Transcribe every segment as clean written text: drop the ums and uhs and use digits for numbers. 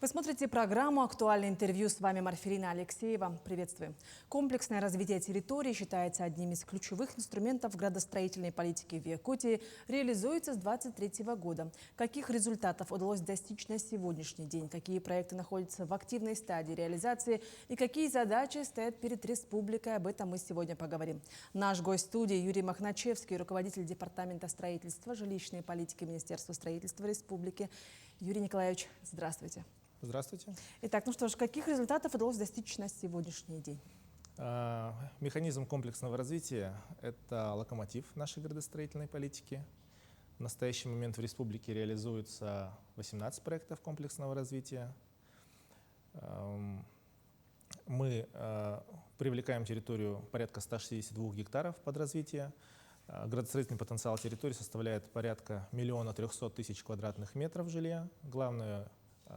Вы смотрите программу «Актуальное интервью». С вами Марфирина Алексеева. Приветствую. Комплексное развитие территории считается одним из ключевых инструментов градостроительной политики в Якутии. Реализуется с 2023 года. Каких результатов удалось достичь на сегодняшний день? Какие проекты находятся в активной стадии реализации? И какие задачи стоят перед республикой? Об этом мы сегодня поговорим. Наш гость студии Юрий Махначевский, руководитель Департамента строительства, жилищной политики Министерства строительства Республики. Юрий Николаевич, здравствуйте. Здравствуйте. Итак, ну что ж, каких результатов удалось достичь на сегодняшний день? Механизм комплексного развития – это локомотив нашей градостроительной политики. В настоящий момент в республике реализуется 18 проектов комплексного развития. Мы привлекаем территорию порядка 162 гектаров под развитие. Градостроительный потенциал территории составляет порядка 1 300 000 квадратных метров жилья. Главное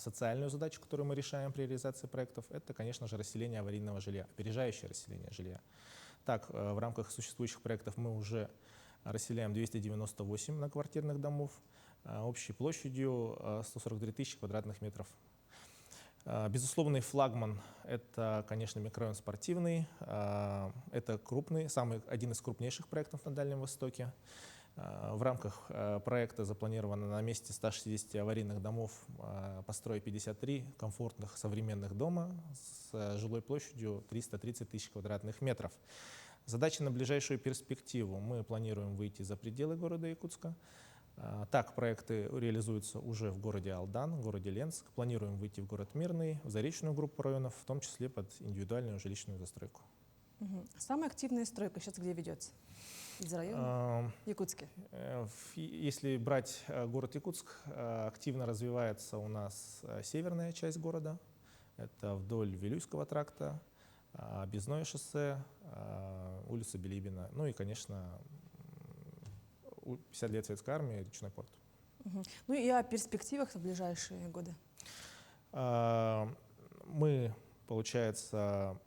социальную задачу, которую мы решаем при реализации проектов, это, конечно же, расселение аварийного жилья, опережающее расселение жилья. Так, в рамках существующих проектов мы уже расселяем 298 многоквартирных домов общей площадью 143 000 квадратных метров. Безусловный флагман – это, конечно, микрорайон Спортивный. Это крупный, один из крупнейших проектов на Дальнем Востоке. В рамках проекта запланировано на месте 160 аварийных домов построить 53 комфортных современных дома с жилой площадью 330 000 квадратных метров. Задачи на ближайшую перспективу. Мы планируем выйти за пределы города Якутска. Так, проекты реализуются уже в городе Алдан, в городе Ленск. Планируем выйти в город Мирный, в заречную группу районов, в том числе под индивидуальную жилищную застройку. Самая активная стройка сейчас где ведется? Из района Якутске? Если брать город Якутск, активно развивается у нас северная часть города. Это вдоль Вилюйского тракта, Объездное шоссе, улица Билибина. Ну и, конечно, 50 лет Советской армии, речной порт. Ну и о перспективах в ближайшие годы. Мы, получается,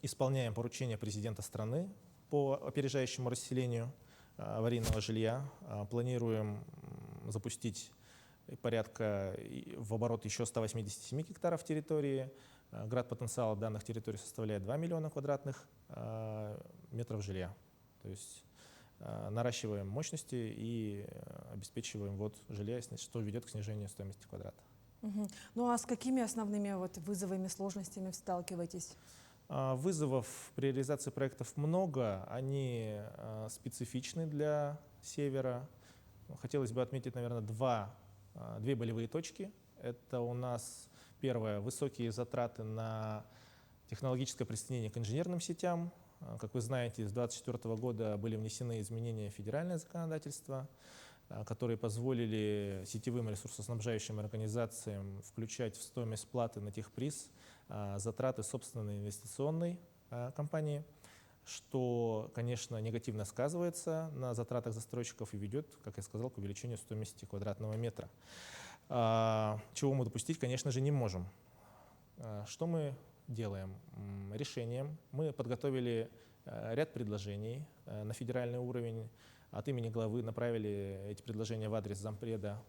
исполняем поручения президента страны по опережающему расселению аварийного жилья. Планируем запустить порядка в оборот еще 187 гектаров территории. Град-потенциал данных территорий составляет 2 миллиона квадратных метров жилья. То есть наращиваем мощности и обеспечиваем ввод жилья, что ведет к снижению стоимости квадрата. Ну а с какими основными вызовами, сложностями сталкиваетесь? Вызовов при реализации проектов много, они специфичны для севера. Хотелось бы отметить, наверное, две болевые точки. Это у нас, первое, высокие затраты на технологическое присоединение к инженерным сетям. Как вы знаете, с 2024 года были внесены изменения в федеральное законодательство, которые позволили сетевым ресурсоснабжающим организациям включать в стоимость платы на техприз затраты собственной инвестиционной компании, что, конечно, негативно сказывается на затратах застройщиков и ведет, как я сказал, к увеличению стоимости квадратного метра. Чего мы допустить, конечно же, не можем. Что мы делаем? Решением мы подготовили ряд предложений на федеральный уровень. От имени главы направили эти предложения в адрес зампреда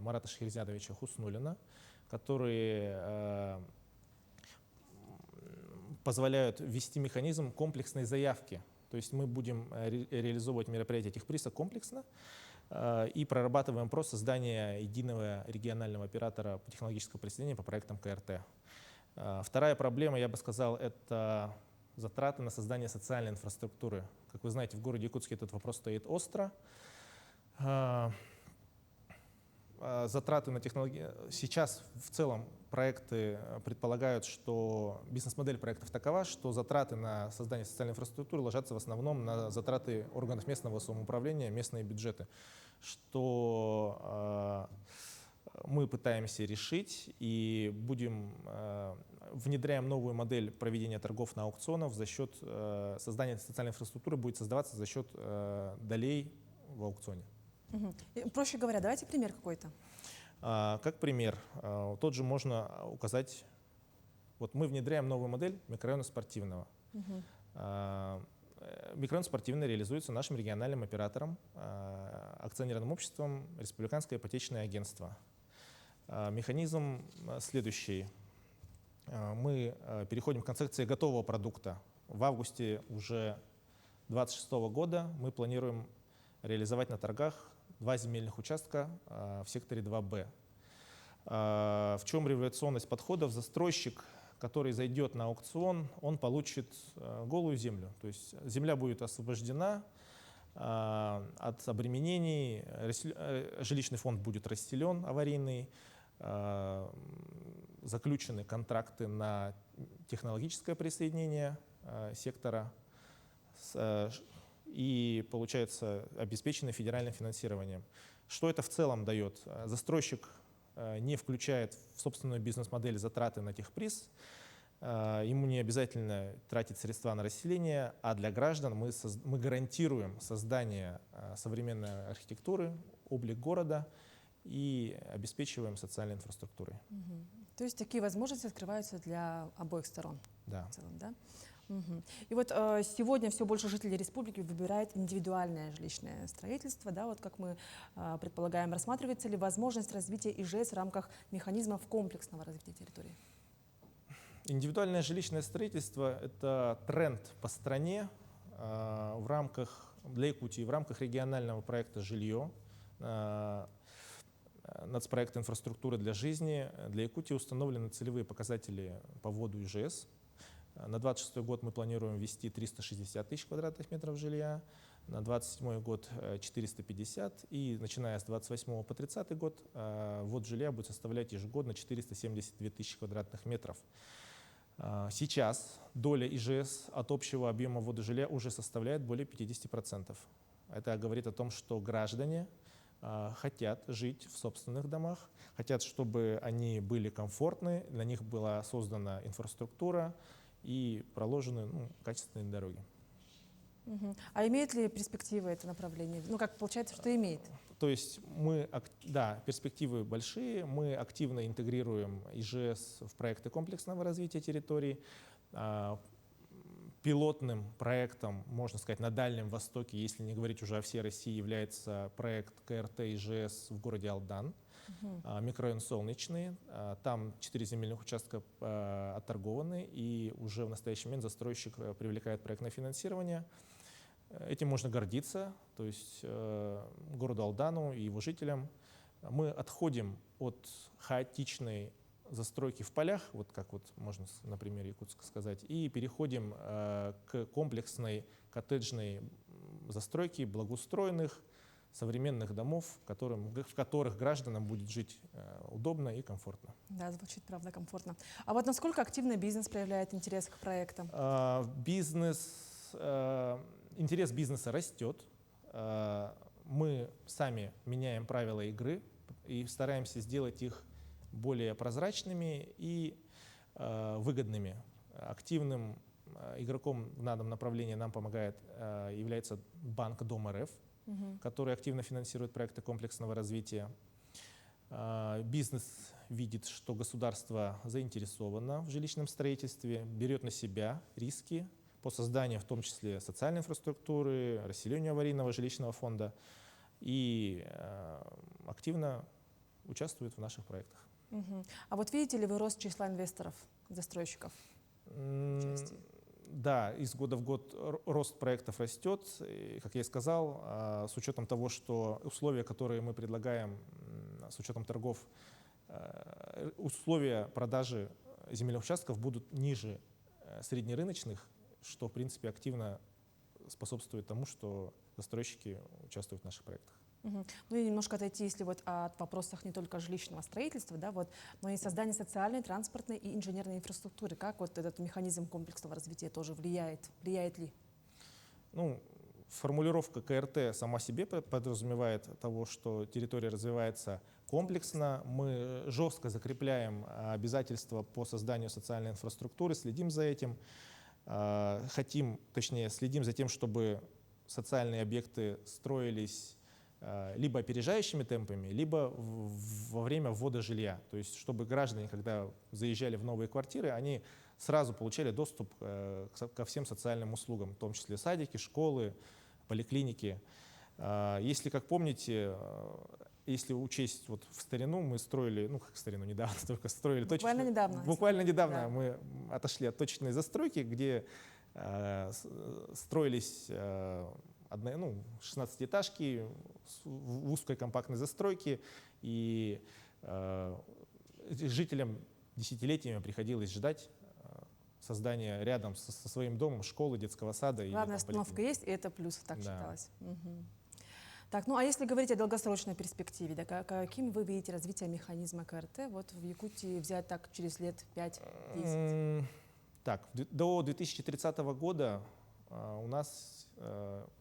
Марата Шахерзядовича Хуснуллина, которые позволяют ввести механизм комплексной заявки. То есть мы будем реализовывать мероприятия техприза комплексно и прорабатываем вопрос создания единого регионального оператора по технологическому присоединению по проектам КРТ. Вторая проблема, я бы сказал, это затраты на создание социальной инфраструктуры. Как вы знаете, в городе Якутске этот вопрос стоит остро. Затраты на технологии. Сейчас в целом проекты предполагают, что бизнес-модель проектов такова, что затраты на создание социальной инфраструктуры ложатся в основном на затраты органов местного самоуправления, местные бюджеты, что мы пытаемся решить и внедряем новую модель проведения торгов на аукционах за счет создания социальной инфраструктуры будет создаваться за счет долей в аукционе. Проще говоря, давайте пример какой-то. Как пример, тот же можно указать, вот мы внедряем новую модель микрорайона Спортивного. Микрорайон Спортивный реализуется нашим региональным оператором, акционерным обществом Республиканское ипотечное агентство. Механизм следующий. Мы переходим к концепции готового продукта. В августе уже 2026 года мы планируем реализовать на торгах 2 земельных участка в секторе 2Б. В чем революционность подходов? Застройщик, который зайдет на аукцион, он получит голую землю. То есть земля будет освобождена от обременений, жилищный фонд будет расселен аварийный, заключены контракты на технологическое присоединение сектора и, получается, обеспечены федеральным финансированием. Что это в целом дает? Застройщик не включает в собственную бизнес-модель затраты на техприз, ему не обязательно тратить средства на расселение, а для граждан мы гарантируем создание современной архитектуры, облик города и обеспечиваем социальной инфраструктурой. То есть такие возможности открываются для обоих сторон? Да. В целом, да? И вот сегодня все больше жителей республики выбирают индивидуальное жилищное строительство. Да, вот как мы предполагаем, рассматривается ли возможность развития ИЖС в рамках механизмов комплексного развития территории? Индивидуальное жилищное строительство – это тренд по стране для Якутии в рамках регионального проекта «Жилье», нацпроекта «Инфраструктура для жизни». Для Якутии установлены целевые показатели по вводу ИЖС. На 2026 год мы планируем ввести 360 тысяч квадратных метров жилья, на 2027 год 450, и начиная с 2028 по 2030 год ввод жилья будет составлять ежегодно 472 тысячи квадратных метров. Сейчас доля ИЖС от общего объема ввода жилья уже составляет более 50%. Это говорит о том, что граждане хотят жить в собственных домах, хотят, чтобы они были комфортны, на них была создана инфраструктура и проложены качественные дороги. А имеет ли перспективы это направление? Ну, как получается, что имеет? То есть перспективы большие. Мы активно интегрируем ИЖС в проекты комплексного развития территорий. Пилотным проектом, можно сказать, на Дальнем Востоке, если не говорить уже о всей России, является проект КРТ ИЖС в городе Алдан, микрорайон Солнечный. Там 4 земельных участка отторгованы, и уже в настоящий момент застройщик привлекает проектное финансирование. Этим можно гордиться, то есть городу Алдану и его жителям. Мы отходим от хаотичной застройки в полях, вот как вот можно на примере Якутска сказать, и переходим к комплексной коттеджной застройке благоустроенных современных домов, в которых гражданам будет жить удобно и комфортно. Да, звучит, правда, комфортно. А вот насколько активно бизнес проявляет интерес к проектам? Интерес бизнеса растет. Мы сами меняем правила игры и стараемся сделать их более прозрачными и выгодными. Активным игроком в данном направлении нам является Банк Дом РФ, который активно финансирует проекты комплексного развития. Бизнес видит, что государство заинтересовано в жилищном строительстве, берет на себя риски по созданию, в том числе, социальной инфраструктуры, расселению аварийного жилищного фонда и активно участвует в наших проектах. А вот видите ли вы рост числа инвесторов, застройщиков? Да, из года в год рост проектов растет. И, как я и сказал, с учетом того, что условия, которые мы предлагаем, с учетом торгов, условия продажи земельных участков будут ниже среднерыночных, что, в принципе, активно способствует тому, что застройщики участвуют в наших проектах. Ну и немножко отойти, если вот от вопросов не только жилищного строительства, да, вот, но и создания социальной, транспортной и инженерной инфраструктуры. Как вот этот механизм комплексного развития тоже влияет? Влияет ли? Формулировка КРТ сама себе подразумевает того, что территория развивается комплексно. Мы жестко закрепляем обязательства по созданию социальной инфраструктуры, следим за этим. Следим за тем, чтобы социальные объекты строились либо опережающими темпами, либо во время ввода жилья. То есть, чтобы граждане, когда заезжали в новые квартиры, они сразу получали доступ ко всем социальным услугам, в том числе садики, школы, поликлиники. Если, как помните, если учесть вот в старину, мы строили, ну как в старину, недавно только строили Буквально недавно. Буквально недавно Да. мы отошли от точечной застройки, где строились 16-этажки в узкой компактной застройке, и жителям десятилетиями приходилось ждать создания рядом со своим домом школы, детского сада. Главная остановка есть, и это плюс, так Да. считалось. Мгм. Так, ну а если говорить о долгосрочной перспективе, да, каким вы видите развитие механизма КРТ вот в Якутии взять так через лет 5-10? Так, до 2030 года у нас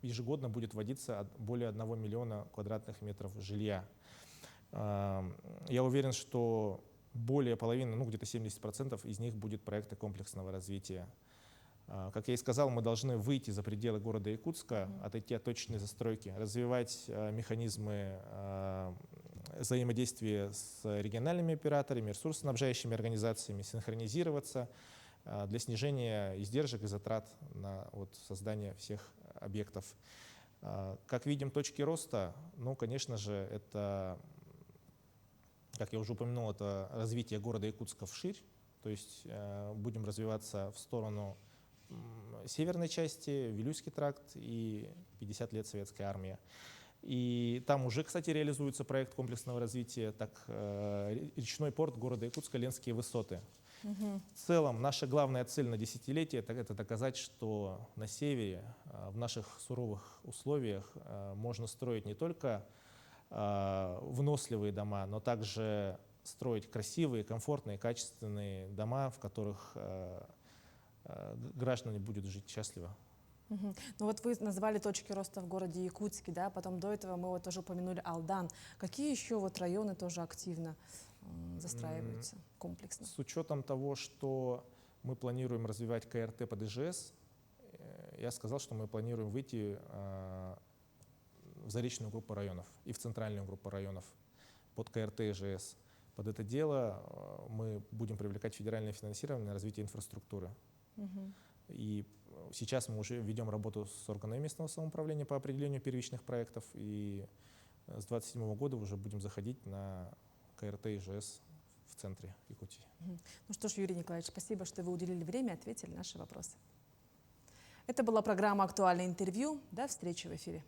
ежегодно будет вводиться более 1 миллиона квадратных метров жилья. Я уверен, что более половины, ну где-то 70% из них будет проекты комплексного развития. Как я и сказал, мы должны выйти за пределы города Якутска, отойти от точечной застройки, развивать механизмы взаимодействия с региональными операторами, ресурсоснабжающими организациями, синхронизироваться для снижения издержек и затрат на создание всех объектов. Как видим, точки роста, ну, конечно же, это, как я уже упомянул, это развитие города Якутска вширь, то есть будем развиваться в сторону северной части, Вилюйский тракт и 50 лет Советской армии. И там уже, кстати, реализуется проект комплексного развития, так речной порт города Якутска, Ленские высоты. В целом, наша главная цель на десятилетие – это доказать, что на севере, в наших суровых условиях, можно строить не только выносливые дома, но также строить красивые, комфортные, качественные дома, в которых граждане будут жить счастливо. Ну вот вы назвали точки роста в городе Якутске, да, потом до этого мы вот тоже упомянули Алдан. Какие еще вот районы тоже активно застраиваются комплексно? С учетом того, что мы планируем развивать КРТ под ИЖС, я сказал, что мы планируем выйти в заречную группу районов и в центральную группу районов под КРТ и ИЖС. Под это дело мы будем привлекать федеральное финансирование на развитие инфраструктуры. И сейчас мы уже ведем работу с органами местного самоуправления по определению первичных проектов, и с 2027 года уже будем заходить на КРТ и ИЖС в центре Якутии. Ну что ж, Юрий Николаевич, спасибо, что вы уделили время и ответили на наши вопросы. Это была программа «Актуальное интервью». До встречи в эфире.